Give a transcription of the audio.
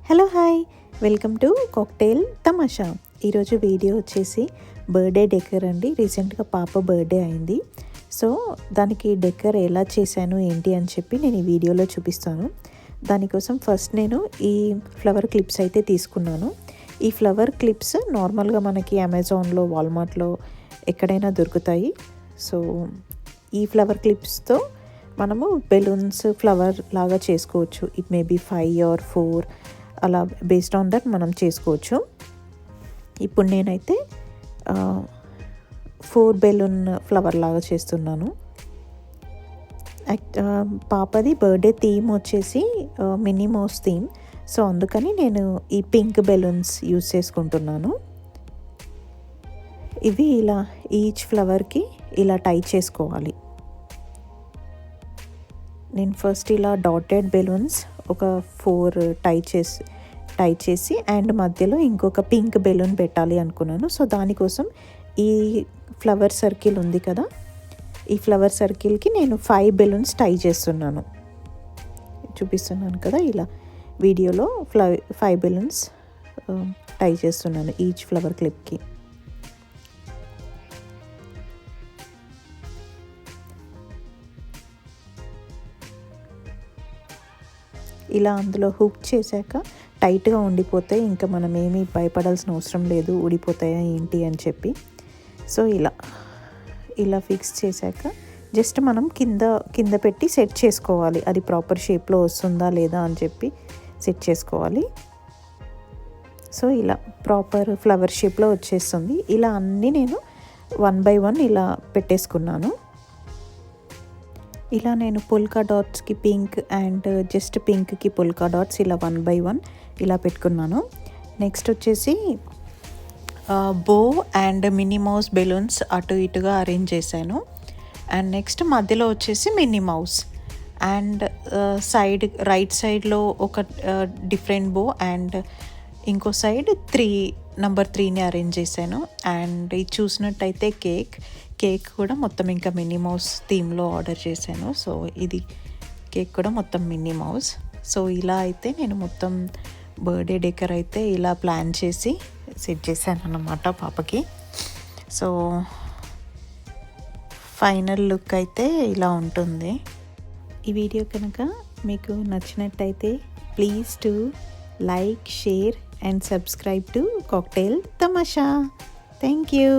Hello hi, welcome to cocktail తమాషా. ఈరోజు video వచ్చేసి బర్త్డే డెకర్ అండి. రీసెంట్గా పాప బర్త్డే అయింది. సో దానికి డెకర్ ఎలా చేశాను ఏంటి అని చెప్పి నేను ఈ వీడియోలో చూపిస్తాను. దానికోసం ఫస్ట్ నేను ఈ ఫ్లవర్ క్లిప్స్ అయితే తీసుకున్నాను. ఈ ఫ్లవర్ క్లిప్స్ నార్మల్గా మనకి అమెజాన్లో, వాల్మార్ట్లో ఎక్కడైనా దొరుకుతాయి. సో ఈ ఫ్లవర్ క్లిప్స్తో మనము బెలూన్స్ ఫ్లవర్ లాగా చేసుకోవచ్చు. ఇట్ మే బీ 5 or 4 అలా బేస్డ్ ఆన్ దట్ మనం చేసుకోవచ్చు. ఇప్పుడు నేనైతే 4 బెలూన్ ఫ్లవర్ లాగా చేస్తున్నాను. పాపది బర్త్డే థీమ్ వచ్చేసి మినీ మౌస్ థీమ్. సో అందుకని నేను ఈ పింక్ బెలూన్స్ యూజ్ చేసుకుంటున్నాను. ఇవి ఇలా ఈచ్ ఫ్లవర్కి ఇలా టై చేసుకోవాలి. నేను ఫస్ట్ ఇలా డాటెడ్ బెలూన్స్ ఒక 4 టై చేసి అండ్ మధ్యలో ఇంకొక పింక్ బెలూన్ పెట్టాలి అనుకున్నాను. సో దానికోసం ఈ ఫ్లవర్ సర్కిల్ ఉంది కదా, ఈ ఫ్లవర్ సర్కిల్కి నేను 5 బెలూన్స్ టై చేస్తున్నాను. చూపిస్తున్నాను కదా, ఇలా వీడియోలో 5 బెలూన్స్ టై చేస్తున్నాను ఈచ్ ఫ్లవర్ క్లిప్కి. ఇలా అందులో హుక్ చేశాక టైట్గా ఉండిపోతాయి. ఇంకా మనం ఏమీ భయపడాల్సిన అవసరం లేదు ఊడిపోతాయా ఏంటి అని చెప్పి. సో ఇలా ఫిక్స్ చేశాక జస్ట్ మనం కింద పెట్టి సెట్ చేసుకోవాలి. అది ప్రాపర్ షేప్లో వస్తుందా లేదా అని చెప్పి సెట్ చేసుకోవాలి. సో ఇలా ప్రాపర్ ఫ్లవర్ షేప్లో వచ్చేస్తుంది. ఇలా అన్నీ నేను 1 by 1 ఇలా పెట్టేసుకున్నాను. ఇలా నేను పొల్కా డాట్స్కి పింక్ అండ్ జస్ట్ పింక్కి పొల్కా డాట్స్ ఇలా 1 by 1 ఇలా పెట్టుకున్నాను. నెక్స్ట్ వచ్చేసి బో అండ్ మినీ మౌస్ బెలూన్స్ అటు ఇటుగా అరేంజ్ చేశాను. అండ్ నెక్స్ట్ మధ్యలో వచ్చేసి మినీ మౌస్ అండ్ రైట్ సైడ్లో ఒక డిఫరెంట్ బో అండ్ ఇంకో సైడ్ నెంబర్ 3ని అరేంజ్ చేశాను. అండ్ ఇది చూసినట్టయితే కేక్ కూడా మొత్తం ఇంకా మినీ మౌస్ థీమ్లో ఆర్డర్ చేశాను. సో ఇది కేక్ కూడా మొత్తం మినీ మౌస్. సో ఇలా అయితే నేను మొత్తం బర్త్డే డెకర్ అయితే ఇలా ప్లాన్ చేసి సెట్ చేశాను అన్నమాట పాపకి. సో ఫైనల్ లుక్ అయితే ఇలా ఉంటుంది. ఈ వీడియో కనుక మీకు నచ్చినట్టయితే please to like, share and subscribe to Cocktail Tamasha. Thank you.